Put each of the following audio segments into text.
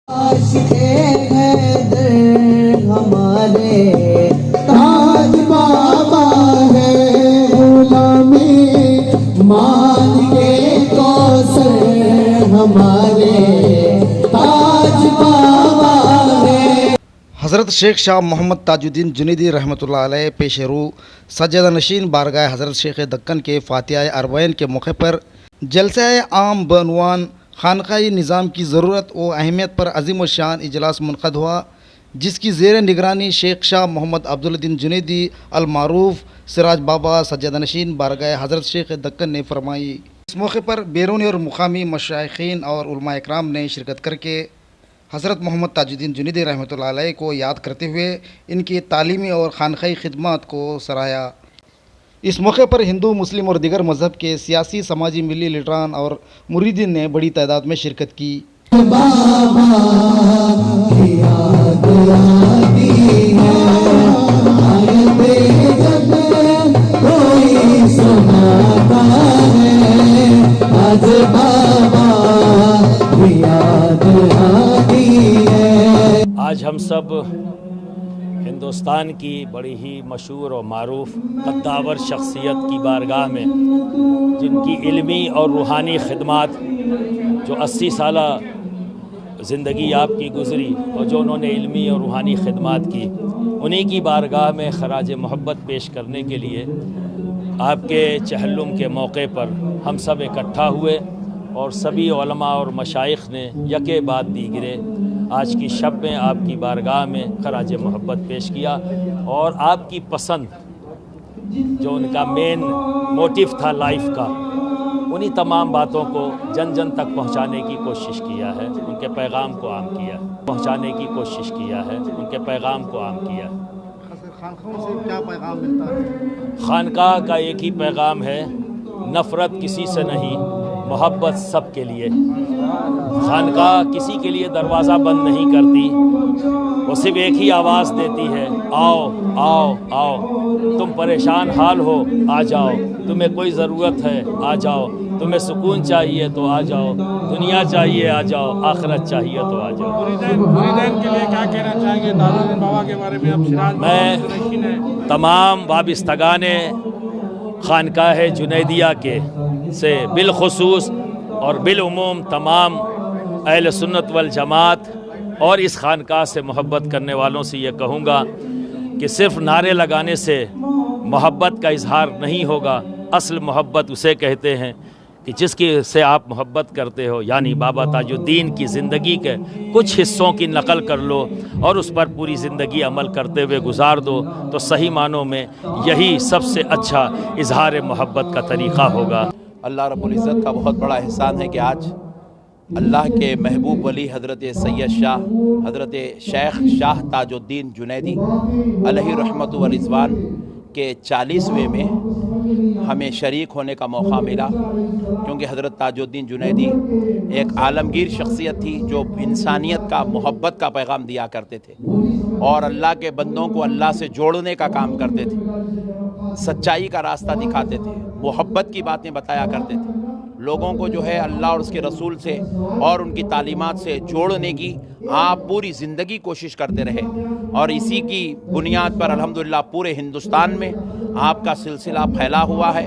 आशिक़े हैदर हमारे ताज बाबा है, गुलामी मालिके कौसर हमारे ताज बाबा है। हज़रत शेख शाह मोहम्मद ताजुद्दीन जुनैदी रहमतुल्लाह अलैह पेश रू सज्जदा नशीन बारगाह हज़रत शेख दक्कन के फ़ातिहा अरबईन के मौके पर जलसा आम बनवान खानकाही निज़ाम की ज़रूरत व अहमियत पर अज़ीम व शान इजलास मुनक़द हुआ, जिसकी ज़ेर निगरानी शेख शाह मोहम्मद अब्दुल्दीन जुनैदी अलमारूफ़ सिराज बाबा सज्जदा नशीन बारगाह हज़रत शेख दक्कन ने फरमाई। इस मौके पर बैरूनी और मुकामी मशाइखीन और उलमा इकराम ने शिरकत करके हज़रत मोहम्मद ताजुद्दीन जुनैदी रहमतुल्लाह अलैह को याद करते हुए इनकी तालीमी और खानकाही खिदमत को सराहा। इस मौके पर हिंदू, मुस्लिम और दीगर मज़हब के सियासी, समाजी, मिली लीडरान और मुरीदीन ने बड़ी तादाद में शिरकत की। आज हम सब हिंदुस्तान की बड़ी ही मशहूर और मारूफ कद्दावर शख्सियत की बारगाह में, जिनकी इल्मी और रूहानी खिदमत जो 80 साल ज़िंदगी आपकी गुज़री और जो उन्होंने इल्मी और रूहानी खिदमत की, उन्हीं की बारगाह में खराज मोहब्बत पेश करने के लिए आपके चहल्लुम के मौके पर हम सब इकट्ठा हुए और सभी उलमा और मशाइख ने यके बाद दीगरे आज की शब में आपकी बारगाह में खराज मोहब्बत पेश किया और आपकी पसंद जो उनका मेन मोटिव था लाइफ का, उन्हीं तमाम बातों को जन जन तक पहुंचाने की कोशिश किया है, उनके पैगाम को आम किया, पहुंचाने की कोशिश किया है, उनके पैगाम को आम किया। खानकाहों से क्या पैगाम मिलता है? खानकाह का एक ही पैगाम है, नफ़रत किसी से नहीं, मोहब्बत सब के लिए। खानकाह किसी के लिए दरवाज़ा बंद नहीं करती, वो सिर्फ एक ही आवाज़ देती है, आओ आओ आओ, तुम परेशान हाल हो आ जाओ, तुम्हें कोई ज़रूरत है आ जाओ, तुम्हें सुकून चाहिए तो आ जाओ, दुनिया चाहिए आ जाओ, आखिरत चाहिए तो आ जाओ। मुरीदैन के लिए क्या कहना चाहेंगे ताजुद्दीन बाबा के बारे में? अब सिराज मैं तमाम वाबिस्तगाने खानकाह जुनैदिया के से बिलखुसूस और बिलउमूम तमाम अहले सुन्नत वल जमात और इस खानकाह से मोहब्बत करने वालों से ये कहूँगा कि सिर्फ़ नारे लगाने से मोहब्बत का इजहार नहीं होगा। असल मोहब्बत उसे कहते हैं कि जिसकी से आप मोहब्बत करते हो, यानी बाबा ताजुद्दीन की ज़िंदगी के कुछ हिस्सों की नकल कर लो और उस पर पूरी ज़िंदगी अमल करते हुए गुजार दो, तो सही मानों में यही सबसे अच्छा इजहार मोहब्बत का तरीक़ा होगा। अल्लाह रब्बुल इज़्ज़त का बहुत बड़ा एहसान है कि आज अल्लाह के महबूब वली हज़रत सैयद शाह हज़रत शेख शाह ताजुद्दीन जुनैदी अलैहि रहमत व रिज़वान के 40वें में हमें शरीक होने का मौका मिला, क्योंकि हज़रत ताजुद्दीन जुनैदी एक आलमगीर शख्सियत थी जो इंसानियत का, मोहब्बत का पैगाम दिया करते थे और अल्लाह के बंदों को अल्लाह से जोड़ने का काम करते थे, सच्चाई का रास्ता दिखाते थे, मोहब्बत की बातें बताया करते थे, लोगों को जो है अल्लाह और उसके रसूल से और उनकी तालीमात से जोड़ने की आप पूरी ज़िंदगी कोशिश करते रहे और इसी की बुनियाद पर अल्हम्दुलिल्लाह पूरे हिंदुस्तान में आपका सिलसिला फैला हुआ है।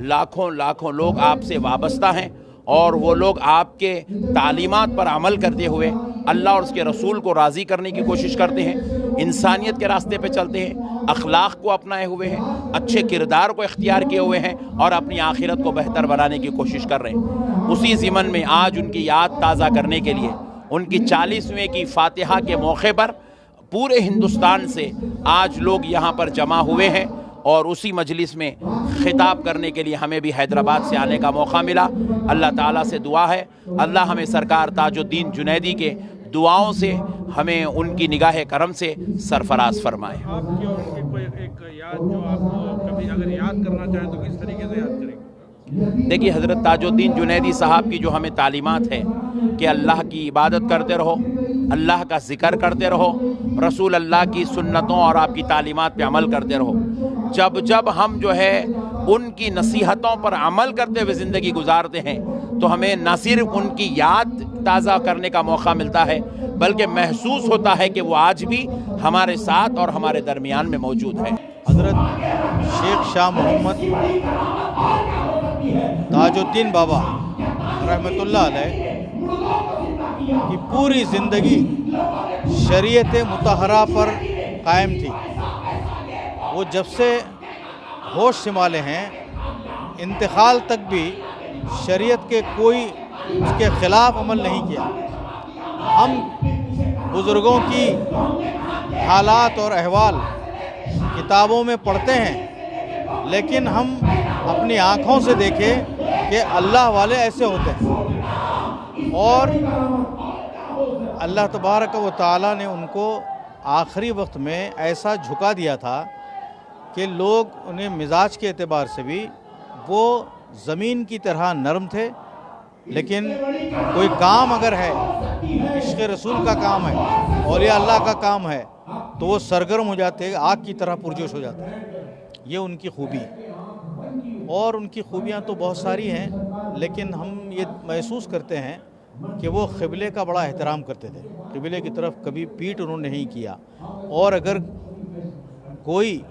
लाखों लाखों लोग आपसे वाबस्ता हैं और वो लोग आपके तालीमात पर अमल करते हुए अल्लाह और उसके रसूल को राज़ी करने की कोशिश करते हैं, इंसानियत के रास्ते पे चलते हैं, अखलाक को अपनाए हुए हैं, अच्छे किरदार को इख्तियार किए हुए हैं और अपनी आखिरत को बेहतर बनाने की कोशिश कर रहे हैं। उसी ज़िमन में आज उनकी याद ताज़ा करने के लिए उनकी 40वें की फ़ातिहा के मौके पर पूरे हिंदुस्तान से आज लोग यहाँ पर जमा हुए हैं और उसी मजलिस में ख़िताब करने के लिए हमें भी हैदराबाद से आने का मौका मिला। अल्लाह ताला से दुआ है अल्लाह हमें सरकार ताजुद्दीन जुनैदी के दुआओं से हमें उनकी निगाह करम से सरफराज फरमाए। आपकी और उनकी कोई एक याद जो आप कभी अगर याद करना चाहें तो किस तरीके से याद करेंगे? देखिए, हज़रत ताजुद्दीन जुनैदी साहब की जो हमें तालीमात है कि अल्लाह की इबादत करते रहो, अल्लाह का ज़िक्र करते रहो, रसूल अल्लाह की सुन्नतों और आपकी तालीमात पे अमल करते रहो। जब जब हम जो है उनकी नसीहतों पर अमल करते हुए ज़िंदगी गुजारते हैं तो हमें न सिर्फ उनकी याद ताज़ा करने का मौका मिलता है बल्कि महसूस होता है कि वो आज भी हमारे साथ और हमारे दरमियान में मौजूद है। हज़रत शेख शाह मोहम्मद ताजुद्दीन बाबा रहमतुल्लाह अलैह की पूरी ज़िंदगी शरीयत मुतहरा पर कायम थी। वो जब से होश संभाले हैं इंतकाल तक भी शरीयत के कोई उसके ख़िलाफ़ अमल नहीं किया। हम बुज़ुर्गों की हालात और अहवाल किताबों में पढ़ते हैं, लेकिन हम अपनी आँखों से देखें कि अल्लाह वाले ऐसे होते हैं। और अल्लाह तबारक व तआला ने उनको आखिरी वक्त में ऐसा झुका दिया था कि लोग उन्हें मिजाज के एतबार से भी वो ज़मीन की तरह नरम थे, लेकिन कोई काम अगर है, इश्क़ रसूल का काम है, औलिया अल्लाह का काम है, तो वो सरगर्म हो जाते हैं, आग की तरह पुरजोश हो जाते हैं। ये उनकी खूबी। और उनकी खूबियाँ तो बहुत सारी हैं, लेकिन हम ये महसूस करते हैं कि वो क़िबले का बड़ा एहतराम करते थे। क़िबले की तरफ कभी पीठ उन्होंने नहीं किया। और अगर कोई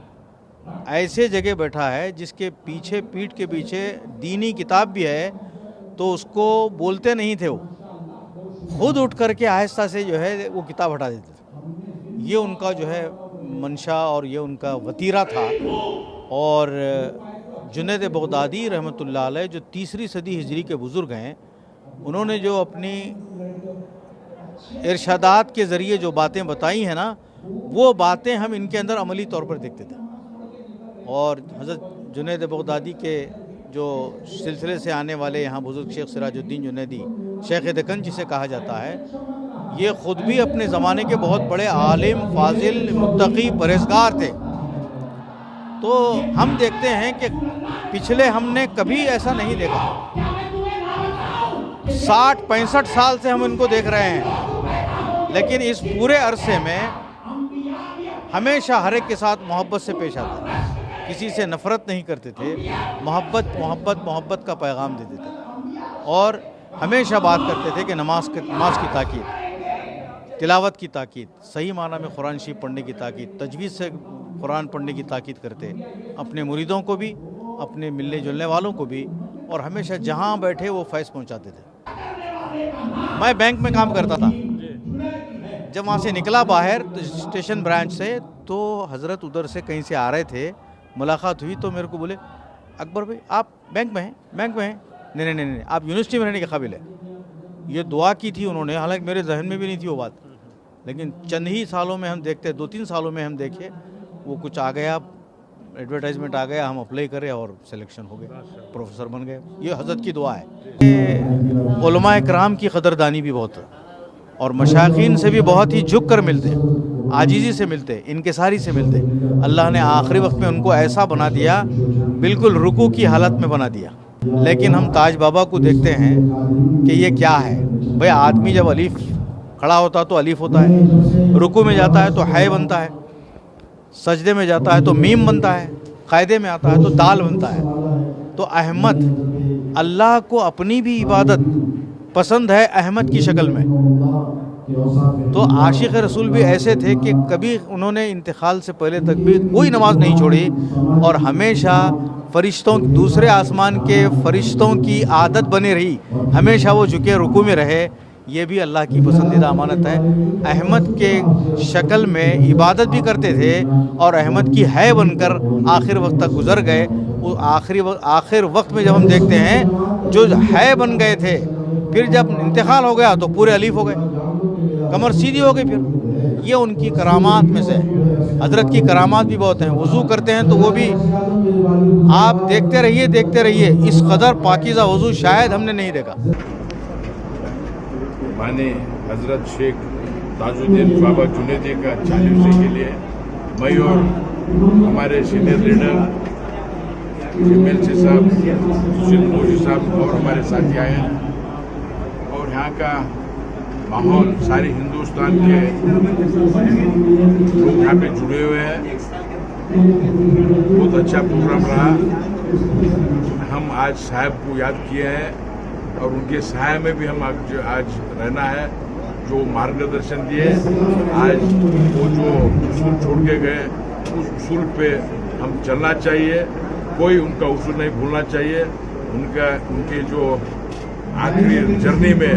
ऐसे जगह बैठा है जिसके पीछे, पीठ के पीछे दीनी किताब भी है, तो उसको बोलते नहीं थे, वो खुद उठ करके आहिस्ता से जो है वो किताब हटा देते थे। ये उनका जो है मंशा और ये उनका वतीरा था। और जुनैद बगदादी रहमतुल्लाह अलैह जो 3री सदी हिजरी के बुज़ुर्ग हैं, उन्होंने जो अपनी इरशादात के ज़रिए जो बातें बताई हैं ना, वो बातें हम इनके अंदर अमली तौर पर देखते थे। और हज़रत जुनैद बगदादी के जो सिलसिले से आने वाले यहाँ बुज़ुर्ग शेख सिराजुद्दीन जुनैदी, शेख दक्कन जिसे कहा जाता है, ये ख़ुद भी अपने ज़माने के बहुत बड़े आलिम, फाजिल, मुत्तकी, परहेज़गार थे। तो हम देखते हैं कि पिछले हमने कभी ऐसा नहीं देखा। 60-65 साल से हम इनको देख रहे हैं, लेकिन इस पूरे अरसे में हमेशा हर एक के साथ मोहब्बत से पेश आते थे, किसी से नफ़रत नहीं करते थे, मोहब्बत का पैगाम देते थे। और हमेशा बात करते थे कि नमाज की ताकीद, तिलावत की ताकीद, सही माना में कुरान शरीफ पढ़ने की ताकीद, तजवीज़ से कुरान पढ़ने की ताकीद करते, अपने मुरीदों को भी, अपने मिलने जुलने वालों को भी, और हमेशा जहाँ बैठे वो फैज़ पहुँचाते थे। मैं बैंक में काम करता था, जब वहाँ से निकला बाहर तो स्टेशन ब्रांच से, तो हज़रत उधर से कहीं से आ रहे थे, मुलाकात हुई तो मेरे को बोले, अकबर भाई आप बैंक में हैं? बैंक में हैं? नहीं, आप यूनिवर्सिटी में रहने के काबिल है। ये दुआ की थी उन्होंने, हालांकि मेरे जहन में भी नहीं थी वो बात, लेकिन चंद ही सालों में हम देखते, 2-3 सालों में हम देखे वो कुछ आ गया, एडवर्टाइजमेंट आ गया, हम अप्लाई करे और सिलेक्शन हो गए, प्रोफेसर बन गए। ये हज़रत की दुआ है। उलमा इकराम की कदरदानी भी बहुत है, और मशाइखीन से भी बहुत ही झुक कर मिलते हैं, आजीज़ी से मिलते, इनकिसारी से मिलते। अल्लाह ने आखिरी वक्त में उनको ऐसा बना दिया, बिल्कुल रुकू की हालत में बना दिया। लेकिन हम ताज बाबा को देखते हैं कि ये क्या है भाई, आदमी जब अलीफ खड़ा होता तो अलीफ होता है, रुकू में जाता है तो है बनता है, सजदे में जाता है तो मीम बनता है, कायदे में आता है तो दाल बनता है। तो अहमद, अल्लाह को अपनी भी इबादत पसंद है अहमद की शक्ल में। तो आशिक़ रसूल भी ऐसे थे कि कभी उन्होंने इंतकाल से पहले तक भी कोई नमाज नहीं छोड़ी, और हमेशा फरिश्तों, दूसरे आसमान के फरिश्तों की आदत बनी रही, हमेशा वो झुके रुकू में रहे। ये भी अल्लाह की पसंदीदा अमानत है। अहमद के शक्ल में इबादत भी करते थे, और अहमद की है बनकर आखिर वक्त तक गुजर गए। वो आखिर वक्त में जब हम देखते हैं, जो है बन गए थे, फिर जब इंतकाल हो गया तो पूरे अलीफ हो गए, कमर सीधी हो गई। फिर ये उनकी करामात में से है। हज़रत की करामात भी बहुत हैं। वज़ू करते हैं तो वो भी आप देखते रहिए, इस कदर पाकीज़ा वज़ू शायद हमने नहीं देखा। माने हज़रत शेख ताजुद्दीन बाबा जुनैदी का 40वीं के लिए मैं और हमारे सीनियर लीडर MLC साहब, सुशील मोदी साहब और हमारे साथी आए, और यहाँ का माहौल सारे हिंदुस्तान के लोग यहाँ पे जुड़े हुए हैं। बहुत अच्छा प्रोग्राम रहा। हम आज साहब को याद किए हैं, और उनके साय में भी हम आज रहना है। जो मार्गदर्शन दिए, आज वो जो उसूल छोड़ के गए उस उसूल पे हम चलना चाहिए, कोई उनका उसूल नहीं भूलना चाहिए। उनके जो आखिरी जर्नी में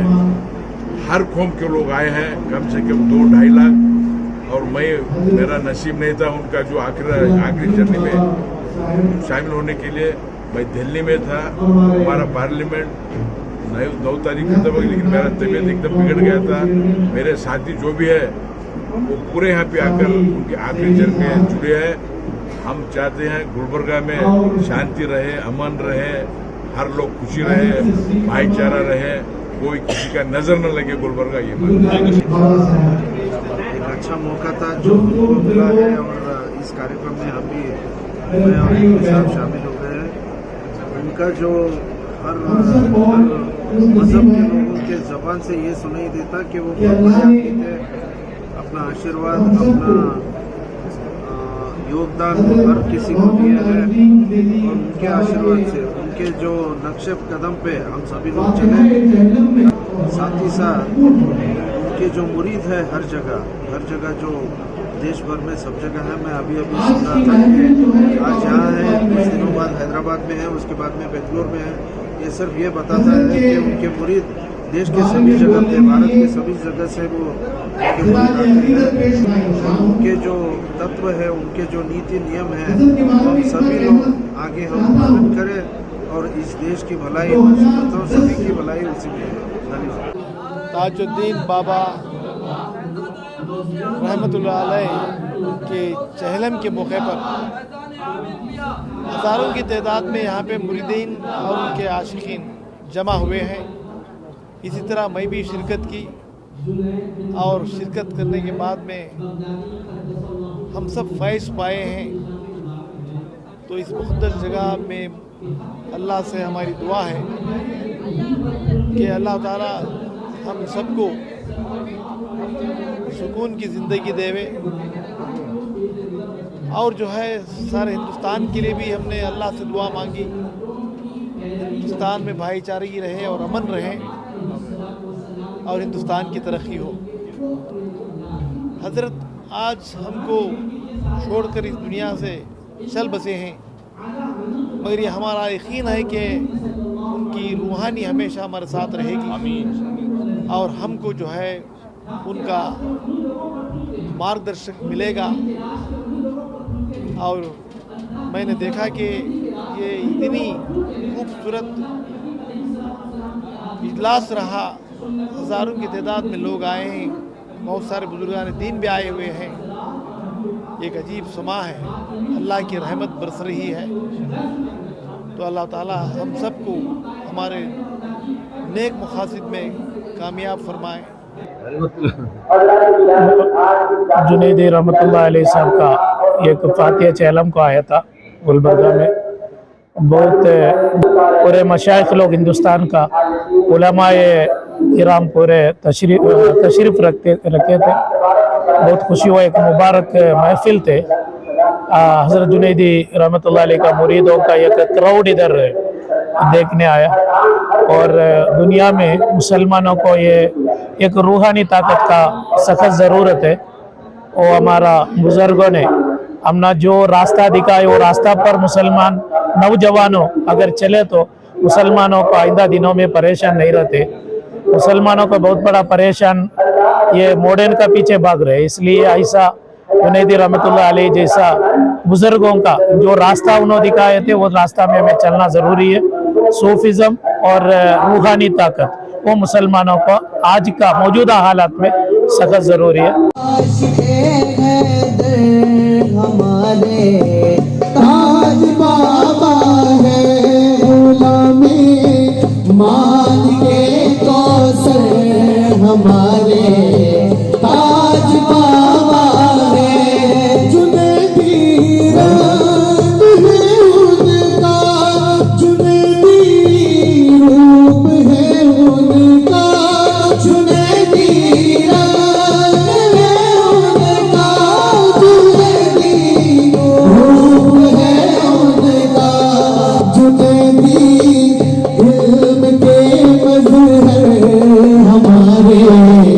हर कौम के लोग आए हैं, कम से कम 2-2.5 लाख, और मेरा नसीब नहीं था उनका जो आखिरी जर्नी में शामिल होने के लिए। मैं दिल्ली में था, हमारा पार्लियामेंट 9 तारीख खत्म हो गई, लेकिन मेरा तबीयत एकदम बिगड़ गया था। मेरे साथी जो भी है वो पूरे यहाँ पे आकर उनके आखिरी जर्नी में जुड़े हैं। हम चाहते हैं गुलबर्गा में शांति रहे, अमन रहे, हर लोग खुशी रहे, भाईचारा रहे, कोई किसी का नजर न लगे गुलबर्गा। ये एक अच्छा मौका था जो उनको मिला है और इस कार्यक्रम में हम भी मैं और इनके साथ शामिल हो गए हैं। उनका जो हर मजहब के लोगों के जबान से ये सुनाई देता कि वो बहुत बड़े आदमी थे। अपना आशीर्वाद, अपना योगदान हर किसी को दिया है और उनके आशीर्वाद से, उनके जो नक्शे कदम पे हम सभी लोग चले। साथ ही साथ उनके जो मुरीद है हर जगह जो देश भर में सब जगह है। मैं अभी सुन रहा था कि आज यहाँ है, कुछ दिनों बाद हैदराबाद में है, उसके बाद में बेंगलोर में है। ये सिर्फ ये बताता है कि उनके मुरीद देश के सभी जगह पे, भारत के सभी जगह से वो उनके मुरीद आते हैं। उनके जो तत्व है, उनके जो नीति नियम है, हम सभी लोग आगे हम पालन करें और इस देश की भलाई, सभी की भलाई उसी में है। ताजुद्दीन बाबा रहमतुल्लाह अलैह के चहलम के मौके पर हज़ारों की तादाद में यहाँ पे मुरीदीन और उनके आशिकीन जमा हुए हैं। इसी तरह मैं भी शिरकत की और शिरकत करने के बाद में हम सब फैज़ पाए हैं। तो इस मुक़द्दस जगह में अल्लाह से हमारी दुआ है कि अल्लाह ताला हम सबको सुकून की ज़िंदगी देवे और जो है सारे हिंदुस्तान के लिए भी हमने अल्लाह से दुआ मांगी, हिंदुस्तान में भाईचारगी रहे और अमन रहे और हिंदुस्तान की तरक्की हो। हज़रत आज हमको छोड़कर इस दुनिया से चल बसे हैं, मगर ये हमारा यकीन है कि उनकी रूहानी हमेशा हमारे साथ रहेगी। आमीन। और हमको जो है उनका मार्गदर्शक मिलेगा। और मैंने देखा कि ये इतनी खूबसूरत इजलास रहा, हज़ारों की तादाद में लोग आए हैं, बहुत सारे बुजुर्गान दीन भी आए हुए हैं। एक अजीब समा है, अल्लाह की रहमत बरस रही है। तो अल्लाह ताला हम सबको हमारे नेक मकासद में कामयाब फरमाए। जुनैदी रहमतुल्लाह अलैह साहब का एक फातिहा चहलम को आया था गुलबर्गा में। बहुत पूरे मशाइख लोग हिंदुस्तान का उलमाए किराम पूरे तशरीफ़ रखे थे। बहुत खुशी हुआ, एक मुबारक महफिल थे। हज़रत जुनैदी रहमतुल्लाह अलैह का मुरीदों का एक क्राउड इधर देखने आया और दुनिया में मुसलमानों को ये एक रूहानी ताकत का सख्त ज़रूरत है। और हमारा बुज़ुर्गों ने हमने जो रास्ता दिखाया, वो रास्ता पर मुसलमान नौजवानों अगर चले तो मुसलमानों को आइंदा दिनों में परेशान नहीं रहते। मुसलमानों को बहुत बड़ा परेशान ये मॉडर्न का पीछे भाग रहे। इसलिए ऐसा जुनैदी रहमतुल्लाह अलैह जैसा बुजुर्गों का जो रास्ता उन्होंने दिखाए थे, वो रास्ता में हमें चलना ज़रूरी है। सूफिज़म और रूहानी ताकत वो मुसलमानों को आज का मौजूदा हालात में सख्त ज़रूरी है। हमारे ताज बाबा है, गुलामी मान के कौसर हमारे ताज बाबा है। जुनैदी रंग है उनका, जुनैदी रूप है उनका, जुनैदी रंग है उनका, जुनैदी रूप है उनका, जुनैदी इल्म के मज़हर हमारे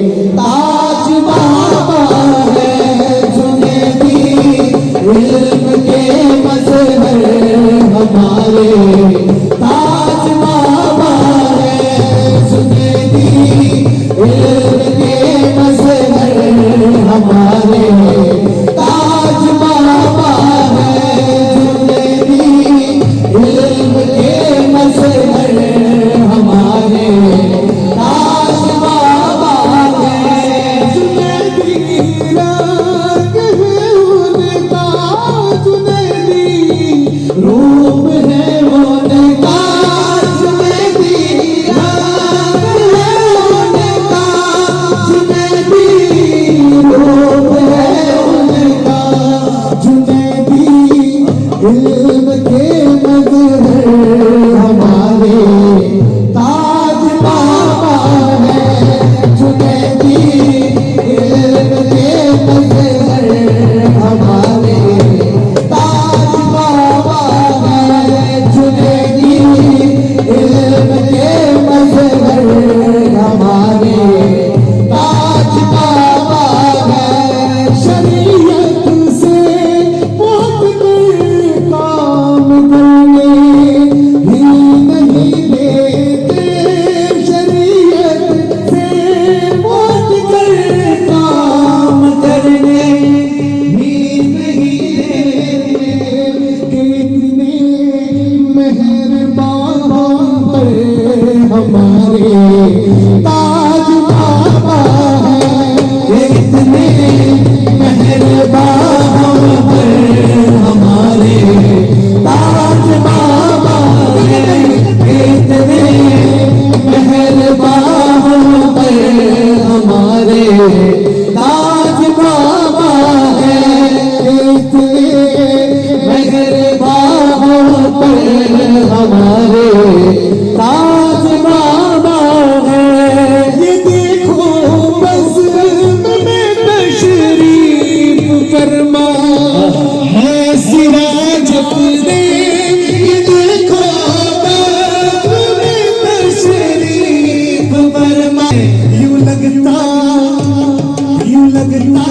यूं लगता,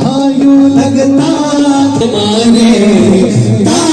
हाँ यूं लगता तुम्हारे